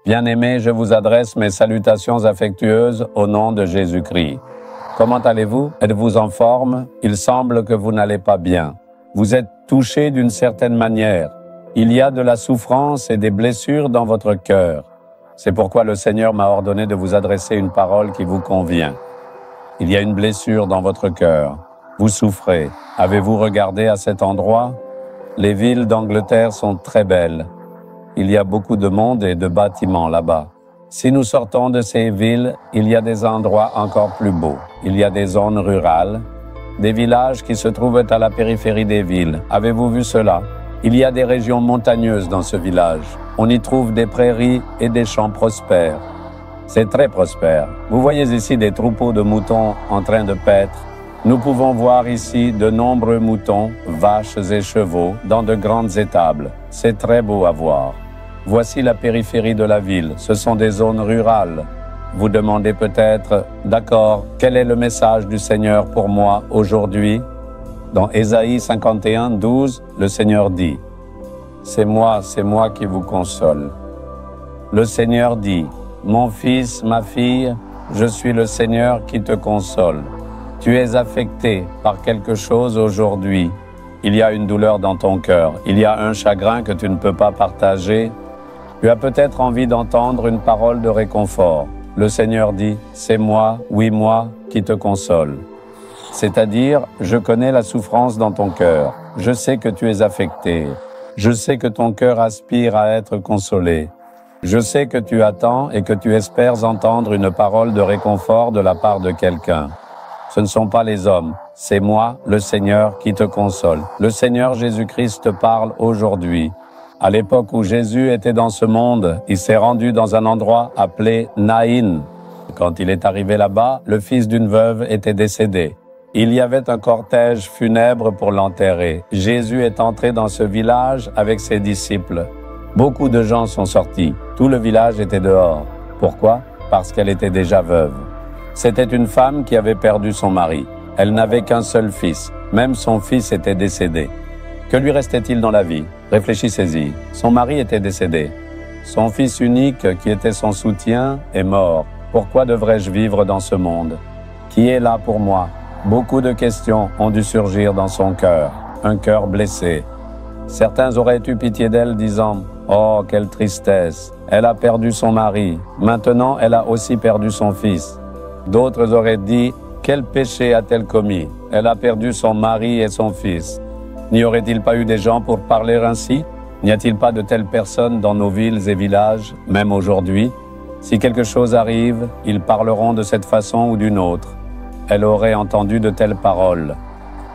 Bien-aimés, je vous adresse mes salutations affectueuses au nom de Jésus-Christ. Comment allez-vous? Êtes-vous en forme? Il semble que vous n'allez pas bien. Vous êtes touché d'une certaine manière. Il y a de la souffrance et des blessures dans votre cœur. C'est pourquoi le Seigneur m'a ordonné de vous adresser une parole qui vous convient. Il y a une blessure dans votre cœur. Vous souffrez. Avez-vous regardé à cet endroit? Les villes d'Angleterre sont très belles. Il y a beaucoup de monde et de bâtiments là-bas. Si nous sortons de ces villes, il y a des endroits encore plus beaux. Il y a des zones rurales, des villages qui se trouvent à la périphérie des villes. Avez-vous vu cela? Il y a des régions montagneuses dans ce village. On y trouve des prairies et des champs prospères. C'est très prospère. Vous voyez ici des troupeaux de moutons en train de paître. Nous pouvons voir ici de nombreux moutons, vaches et chevaux dans de grandes étables. C'est très beau à voir. Voici la périphérie de la ville. Ce sont des zones rurales. Vous demandez peut-être, d'accord, quel est le message du Seigneur pour moi aujourd'hui? Dans Ésaïe 51, 12, le Seigneur dit, « c'est moi qui vous console. » Le Seigneur dit, « Mon fils, ma fille, je suis le Seigneur qui te console. » Tu es affecté par quelque chose aujourd'hui. Il y a une douleur dans ton cœur. Il y a un chagrin que tu ne peux pas partager. Tu as peut-être envie d'entendre une parole de réconfort. Le Seigneur dit, « C'est moi, oui moi, qui te console. » C'est-à-dire, je connais la souffrance dans ton cœur. Je sais que tu es affecté. Je sais que ton cœur aspire à être consolé. Je sais que tu attends et que tu espères entendre une parole de réconfort de la part de quelqu'un. Ce ne sont pas les hommes, c'est moi, le Seigneur, qui te console. Le Seigneur Jésus-Christ te parle aujourd'hui. À l'époque où Jésus était dans ce monde, il s'est rendu dans un endroit appelé Naïn. Quand il est arrivé là-bas, le fils d'une veuve était décédé. Il y avait un cortège funèbre pour l'enterrer. Jésus est entré dans ce village avec ses disciples. Beaucoup de gens sont sortis. Tout le village était dehors. Pourquoi? Parce qu'elle était déjà veuve. C'était une femme qui avait perdu son mari. Elle n'avait qu'un seul fils. Même son fils était décédé. Que lui restait-il dans la vie? Réfléchissez-y. Son mari était décédé. Son fils unique, qui était son soutien, est mort. Pourquoi devrais-je vivre dans ce monde? Qui est là pour moi? Beaucoup de questions ont dû surgir dans son cœur. Un cœur blessé. Certains auraient eu pitié d'elle, disant « Oh, quelle tristesse! Elle a perdu son mari. Maintenant, elle a aussi perdu son fils. » D'autres auraient dit « Quel péché a-t-elle commis? Elle a perdu son mari et son fils. » N'y aurait-il pas eu des gens pour parler ainsi? N'y a-t-il pas de telles personnes dans nos villes et villages, même aujourd'hui? Si quelque chose arrive, ils parleront de cette façon ou d'une autre. Elle aurait entendu de telles paroles.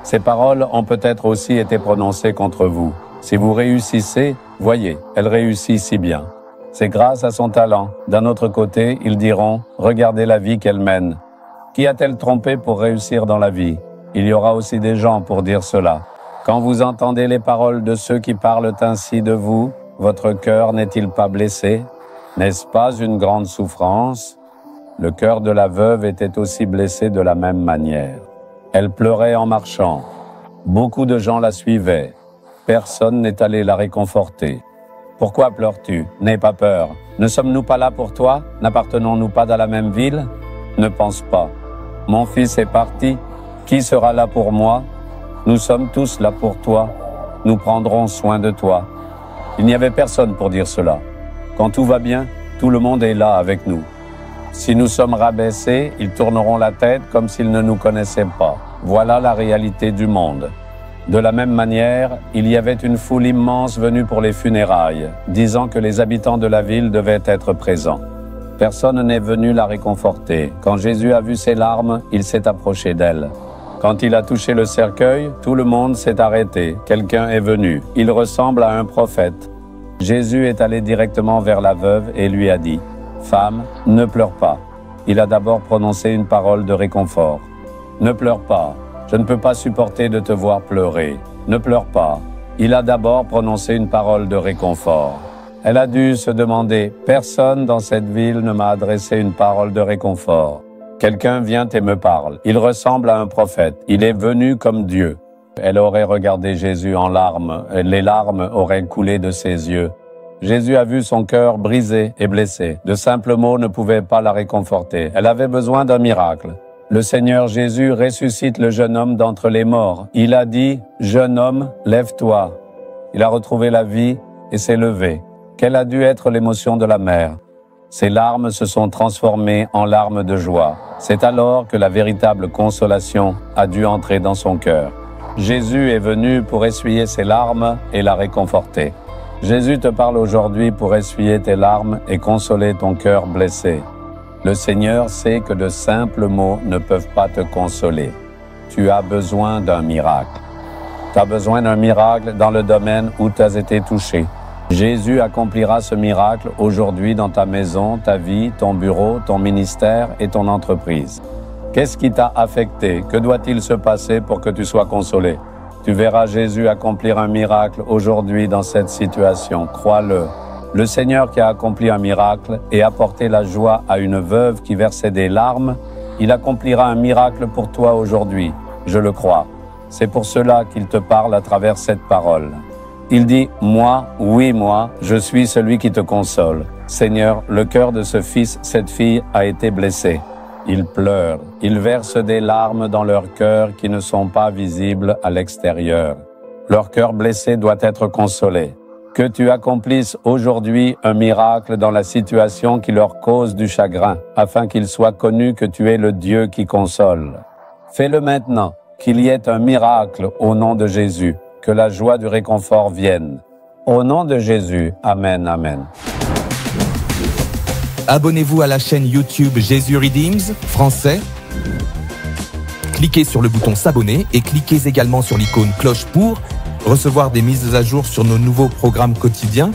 Ces paroles ont peut-être aussi été prononcées contre vous. Si vous réussissez, voyez, elle réussit si bien. C'est grâce à son talent. D'un autre côté, ils diront « Regardez la vie qu'elle mène. Qui a-t-elle trompé pour réussir dans la vie ?» Il y aura aussi des gens pour dire cela. Quand vous entendez les paroles de ceux qui parlent ainsi de vous, votre cœur n'est-il pas blessé? N'est-ce pas une grande souffrance? Le cœur de la veuve était aussi blessé de la même manière. Elle pleurait en marchant. Beaucoup de gens la suivaient. Personne n'est allé la réconforter. Pourquoi pleures-tu? N'aie pas peur. Ne sommes-nous pas là pour toi? N'appartenons-nous pas dans la même ville? Ne pense pas. Mon fils est parti. Qui sera là pour moi? Nous sommes tous là pour toi. Nous prendrons soin de toi. Il n'y avait personne pour dire cela. Quand tout va bien, tout le monde est là avec nous. Si nous sommes rabaissés, ils tourneront la tête comme s'ils ne nous connaissaient pas. Voilà la réalité du monde. De la même manière, il y avait une foule immense venue pour les funérailles, disant que les habitants de la ville devaient être présents. Personne n'est venu la réconforter. Quand Jésus a vu ses larmes, il s'est approché d'elle. Quand il a touché le cercueil, tout le monde s'est arrêté. Quelqu'un est venu. Il ressemble à un prophète. Jésus est allé directement vers la veuve et lui a dit « Femme, ne pleure pas. » Il a d'abord prononcé une parole de réconfort. « Ne pleure pas. Je ne peux pas supporter de te voir pleurer. Ne pleure pas. » Il a d'abord prononcé une parole de réconfort. Elle a dû se demander « Personne dans cette ville ne m'a adressé une parole de réconfort. » Quelqu'un vient et me parle. Il ressemble à un prophète. Il est venu comme Dieu. Elle aurait regardé Jésus en larmes. Les larmes auraient coulé de ses yeux. Jésus a vu son cœur brisé et blessé. De simples mots ne pouvaient pas la réconforter. Elle avait besoin d'un miracle. Le Seigneur Jésus ressuscite le jeune homme d'entre les morts. Il a dit « Jeune homme, lève-toi ». Il a retrouvé la vie et s'est levé. Quelle a dû être l'émotion de la mère? Ses larmes se sont transformées en larmes de joie. C'est alors que la véritable consolation a dû entrer dans son cœur. Jésus est venu pour essuyer ses larmes et la réconforter. Jésus te parle aujourd'hui pour essuyer tes larmes et consoler ton cœur blessé. Le Seigneur sait que de simples mots ne peuvent pas te consoler. Tu as besoin d'un miracle. Tu as besoin d'un miracle dans le domaine où tu as été touché. Jésus accomplira ce miracle aujourd'hui dans ta maison, ta vie, ton bureau, ton ministère et ton entreprise. Qu'est-ce qui t'a affecté? Que doit-il se passer pour que tu sois consolé? Tu verras Jésus accomplir un miracle aujourd'hui dans cette situation. Crois-le. Le Seigneur qui a accompli un miracle et apporté la joie à une veuve qui versait des larmes, il accomplira un miracle pour toi aujourd'hui. Je le crois. C'est pour cela qu'il te parle à travers cette parole. Il dit « Moi, oui moi, je suis celui qui te console. Seigneur, le cœur de ce fils, cette fille a été blessé. Ils pleurent, ils versent des larmes dans leur cœur qui ne sont pas visibles à l'extérieur. Leur cœur blessé doit être consolé. Que tu accomplisses aujourd'hui un miracle dans la situation qui leur cause du chagrin, afin qu'il soit connu que tu es le Dieu qui console. Fais-le maintenant, qu'il y ait un miracle au nom de Jésus, que la joie du réconfort vienne. Au nom de Jésus, Amen, Amen. Abonnez-vous à la chaîne YouTube Jésus Redeems français. Cliquez sur le bouton s'abonner et cliquez également sur l'icône cloche pour recevoir des mises à jour sur nos nouveaux programmes quotidiens.